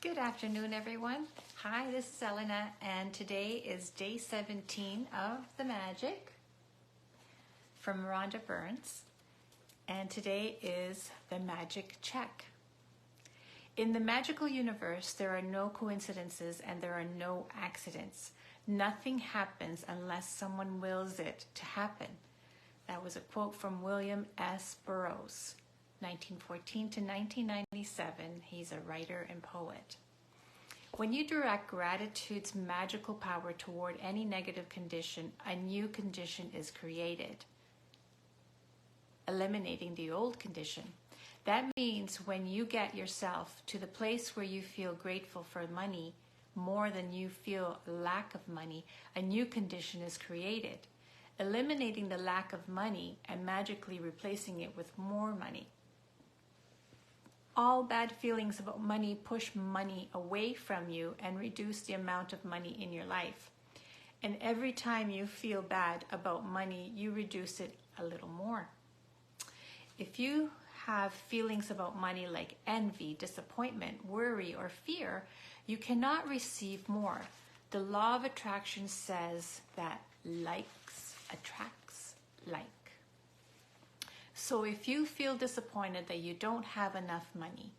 Good afternoon, everyone. Hi, this is Elena, and today is day 17 of the Magic from Rhonda Byrne, and today is the Magic Check. In the magical universe, there are no coincidences and there are no accidents. Nothing happens unless someone wills it to happen. That was a quote from William S. Burroughs. 1914 to 1997, he's a writer and poet. When you direct gratitude's magical power toward any negative condition, a new condition is created, eliminating the old condition. That means when you get yourself to the place where you feel grateful for money more than you feel lack of money, a new condition is created, eliminating the lack of money and magically replacing it with more money. All bad feelings about money push money away from you and reduce the amount of money in your life. And every time you feel bad about money, you reduce it a little more. If you have feelings about money like envy, disappointment, worry, or fear, you cannot receive more. The law of attraction says that likes attracts like. So if you feel disappointed that you don't have enough money,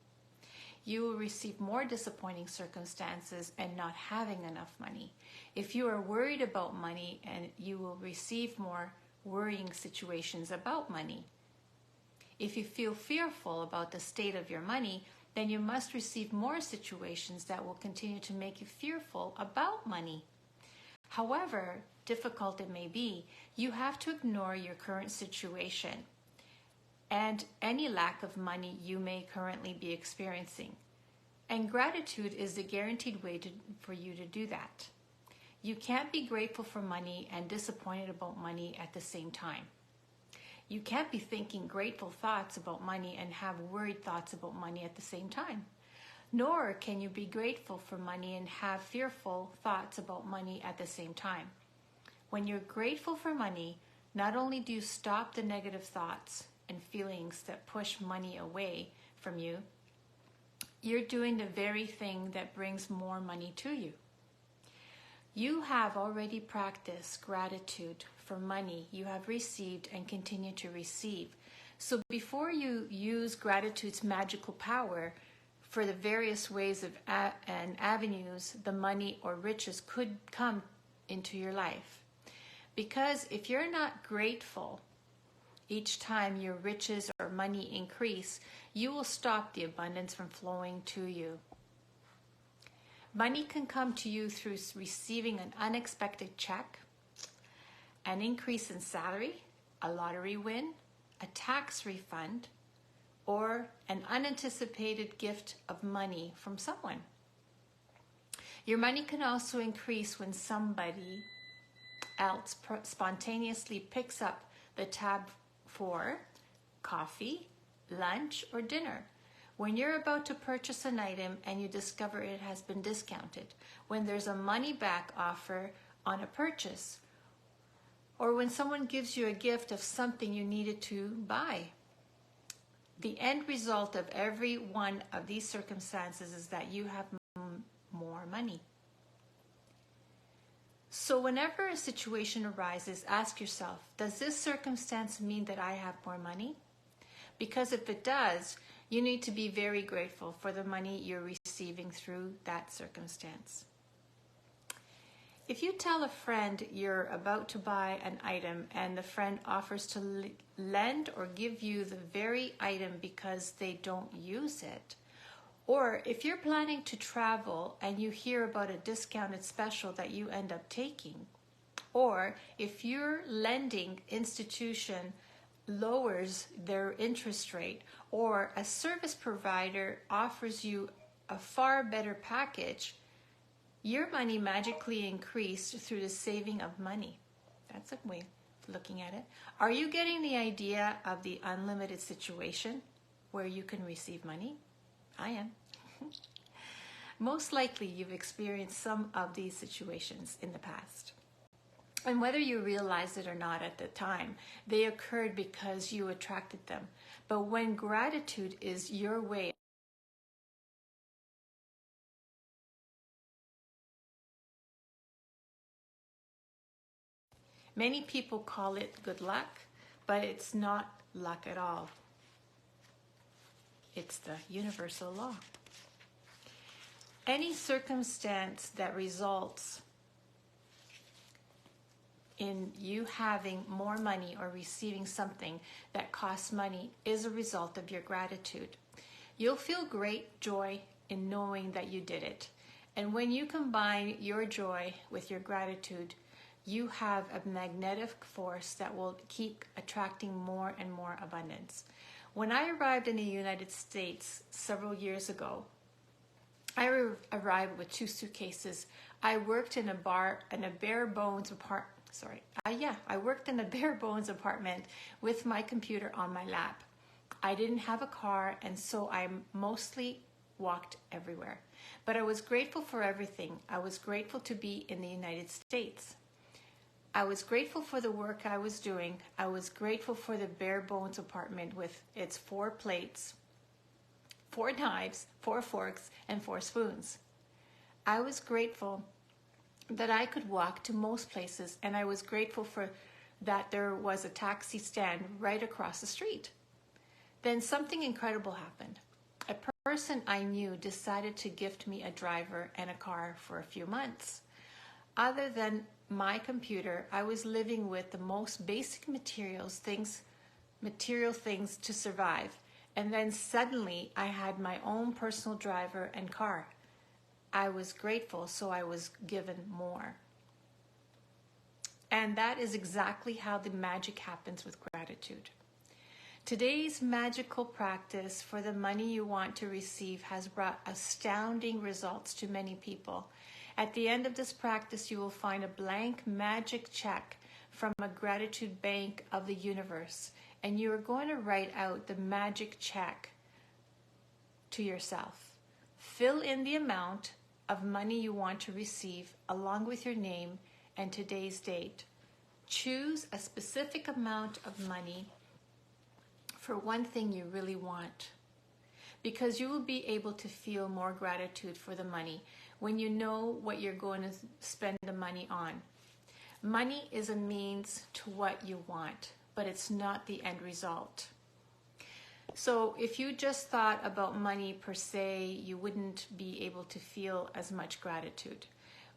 you will receive more disappointing circumstances and not having enough money. If you are worried about money, and you will receive more worrying situations about money. If you feel fearful about the state of your money, then you must receive more situations that will continue to make you fearful about money. However difficult it may be, you have to ignore your current situation and any lack of money you may currently be experiencing. And gratitude is the guaranteed way for you to do that. You can't be grateful for money and disappointed about money at the same time. You can't be thinking grateful thoughts about money and have worried thoughts about money at the same time. Nor can you be grateful for money and have fearful thoughts about money at the same time. When you're grateful for money, not only do you stop the negative thoughts and feelings that push money away from you, you're doing the very thing that brings more money to you. You have already practiced gratitude for money you have received and continue to receive. So before you use gratitude's magical power for the various ways and avenues the money or riches could come into your life. Because if you're not grateful each time your riches or money increase, you will stop the abundance from flowing to you. Money can come to you through receiving an unexpected check, an increase in salary, a lottery win, a tax refund, or an unanticipated gift of money from someone. Your money can also increase when somebody else spontaneously picks up the tab for coffee, lunch, or dinner. When you're about to purchase an item and you discover it has been discounted, when there's a money back offer on a purchase, or when someone gives you a gift of something you needed to buy. The end result of every one of these circumstances is that you have more money. So whenever a situation arises, ask yourself, does this circumstance mean that I have more money? Because if it does, you need to be very grateful for the money you're receiving through that circumstance. If you tell a friend you're about to buy an item and the friend offers to lend or give you the very item because they don't use it, or if you're planning to travel and you hear about a discounted special that you end up taking, or if your lending institution lowers their interest rate, or a service provider offers you a far better package, your money magically increased through the saving of money. That's a way of looking at it. Are you getting the idea of the unlimited situation where you can receive money? I am. Most likely you've experienced some of these situations in the past. And whether you realized it or not at the time, they occurred because you attracted them. But when gratitude is your way Many people call it good luck, but it's not luck at all. It's the universal law. Any circumstance that results in you having more money or receiving something that costs money is a result of your gratitude. You'll feel great joy in knowing that you did it. And when you combine your joy with your gratitude, you have a magnetic force that will keep attracting more and more abundance. When I arrived in the United States several years ago, I arrived with 2 suitcases. I worked in a bare bones apartment. I worked in a bare bones apartment with my computer on my lap. I didn't have a car, and so I mostly walked everywhere. But I was grateful for everything. I was grateful to be in the United States. I was grateful for the work I was doing. I was grateful for the bare bones apartment with its 4 plates, 4 knives, 4 forks, and 4 spoons. I was grateful that I could walk to most places, and I was grateful for that there was a taxi stand right across the street. Then something incredible happened. A person I knew decided to gift me a driver and a car for a few months. Other than my computer, I was living with the most basic material things to survive. And then suddenly I had my own personal driver and car. I was grateful, so I was given more. And that is exactly how the magic happens with gratitude. Today's magical practice for the money you want to receive has brought astounding results to many people. At the end of this practice, you will find a blank magic check from a gratitude bank of the universe, and you are going to write out the magic check to yourself. Fill in the amount of money you want to receive along with your name and today's date. Choose a specific amount of money for one thing you really want, because you will be able to feel more gratitude for the money when you know what you're going to spend the money on. Money is a means to what you want, but it's not the end result. So if you just thought about money per se, you wouldn't be able to feel as much gratitude.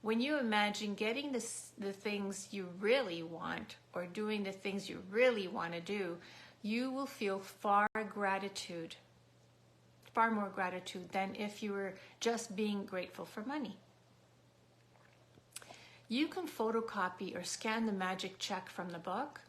When you imagine getting the things you really want or doing the things you really want to do, you will feel far more gratitude than if you were just being grateful for money. You can photocopy or scan the magic check from the book.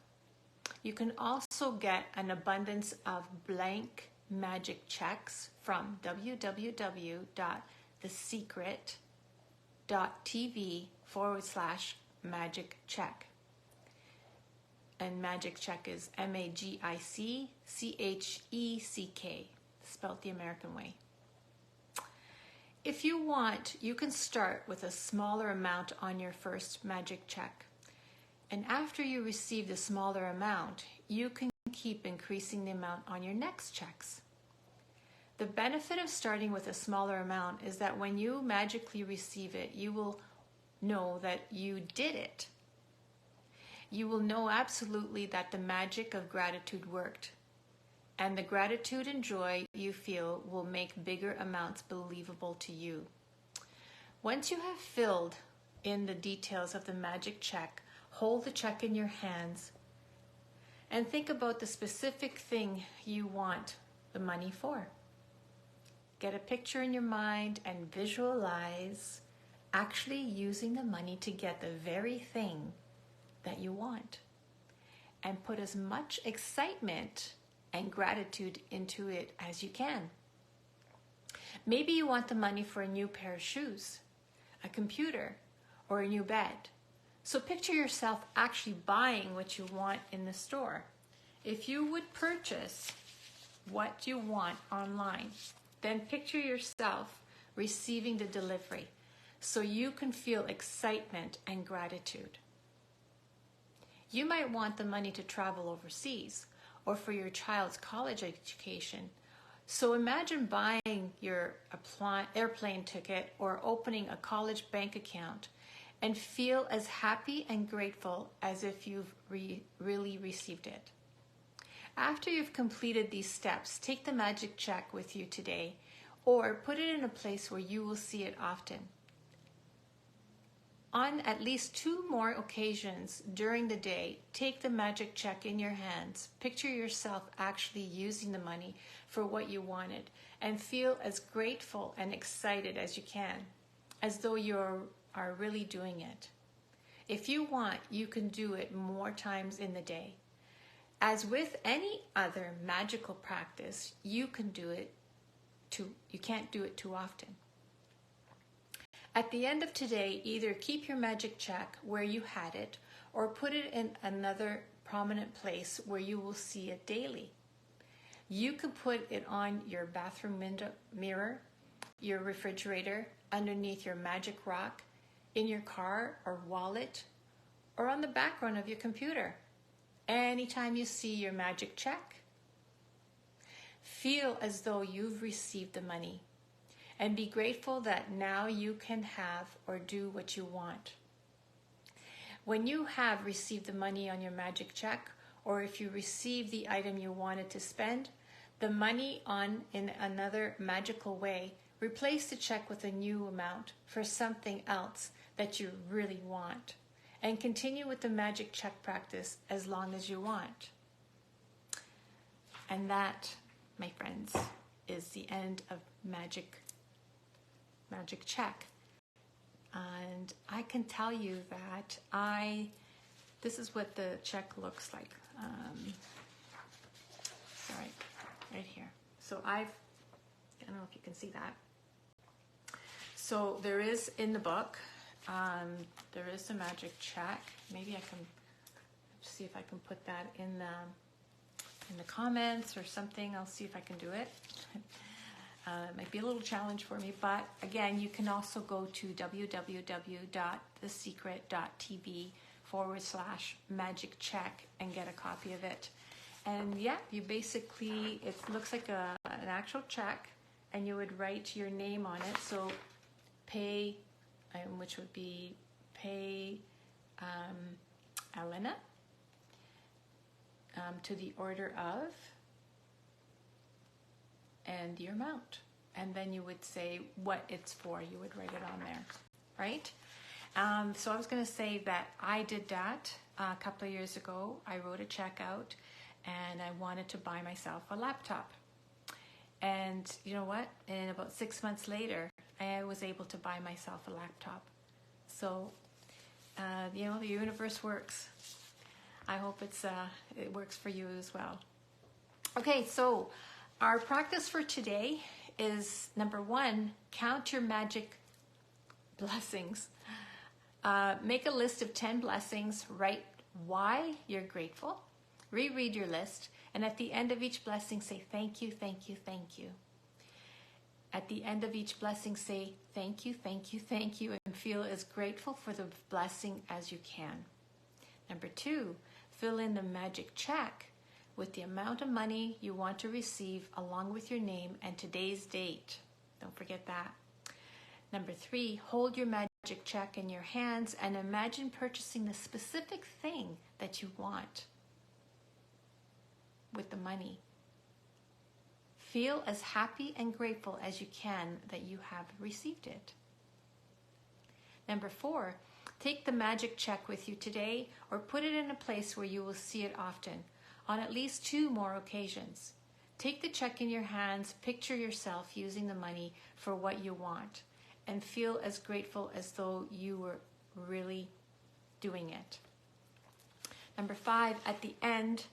You can also get an abundance of blank magic checks from www.thesecret.tv/magic check. And magic check is MAGICCHECK, spelled the American way. If you want, you can start with a smaller amount on your first magic check. And after you receive the smaller amount, you can keep increasing the amount on your next checks. The benefit of starting with a smaller amount is that when you magically receive it, you will know that you did it. You will know absolutely that the magic of gratitude worked. And the gratitude and joy you feel will make bigger amounts believable to you. Once you have filled in the details of the magic check, hold the check in your hands and think about the specific thing you want the money for. Get a picture in your mind and visualize actually using the money to get the very thing that you want. And put as much excitement and gratitude into it as you can. Maybe you want the money for a new pair of shoes, a computer, or a new bed. So picture yourself actually buying what you want in the store. If you would purchase what you want online, then picture yourself receiving the delivery so you can feel excitement and gratitude. You might want the money to travel overseas or for your child's college education. So imagine buying your airplane ticket or opening a college bank account and feel as happy and grateful as if you've really received it. After you've completed these steps, take the magic check with you today or put it in a place where you will see it often. On at least 2 more occasions during the day, take the magic check in your hands. Picture yourself actually using the money for what you wanted and feel as grateful and excited as you can, as though you are really doing it. If you want, you can do it more times in the day. As with any other magical practice, you can't do it too often. At the end of today, either keep your magic check where you had it or put it in another prominent place where you will see it daily. You can put it on your bathroom mirror, your refrigerator, underneath your magic rock, in your car or wallet, or on the background of your computer. Anytime you see your magic check, feel as though you've received the money and be grateful that now you can have or do what you want. When you have received the money on your magic check, or if you receive the item you wanted to spend, the money in another magical way, replace the check with a new amount for something else that you really want, and continue with the magic check practice as long as you want. And that, my friends, is the end of magic check. And I can tell you that this is what the check looks like. Sorry, right here. So I don't know if you can see that. So there is in the book, there is a magic check. Maybe I can see if I can put that in the comments or something. I'll see if I can do it. It might be a little challenge for me, but again, you can also go to www.thesecret.tv/magic check and get a copy of it. And yeah, you basically, it looks like an actual check, and you would write your name on it. So pay, which would be pay Elena to the order of, and your amount, and then you would say what it's for. You would write it on there, right? So I was going to say that I did that a couple of years ago. I wrote a check out, and I wanted to buy myself a laptop. And you know what? And about 6 months later, I was able to buy myself a laptop. So, the universe works. I hope it works for you as well. Okay, so our practice for today is number 1, count your magic blessings. Make a list of 10 blessings. Write why you're grateful. Reread your list. And at the end of each blessing, say thank you, thank you, thank you. At the end of each blessing, say thank you, thank you, thank you, and feel as grateful for the blessing as you can. Number 2, fill in the magic check with the amount of money you want to receive along with your name and today's date. Don't forget that. Number 3, hold your magic check in your hands and imagine purchasing the specific thing that you want with the money. Feel as happy and grateful as you can that you have received it. Number 4, take the magic check with you today or put it in a place where you will see it often, on at least 2 more occasions. Take the check in your hands, picture yourself using the money for what you want, and feel as grateful as though you were really doing it. Number 5, at the end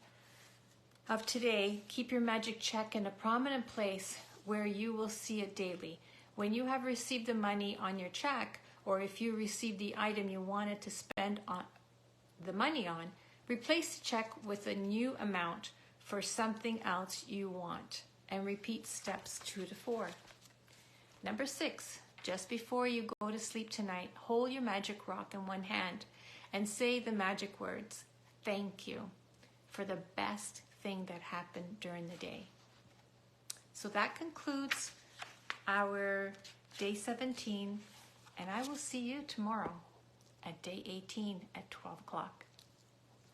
of today, keep your magic check in a prominent place where you will see it daily. When you have received the money on your check, or if you received the item you wanted to spend on the money on, replace the check with a new amount for something else you want, and repeat steps 2 to 4. Number 6, just before you go to sleep tonight, hold your magic rock in one hand and say the magic words, thank you, for the best thing that happened during the day. So that concludes our day 17, and I will see you tomorrow. at day 18 at 12 o'clock.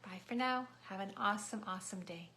Bye for now. Have an awesome, awesome day.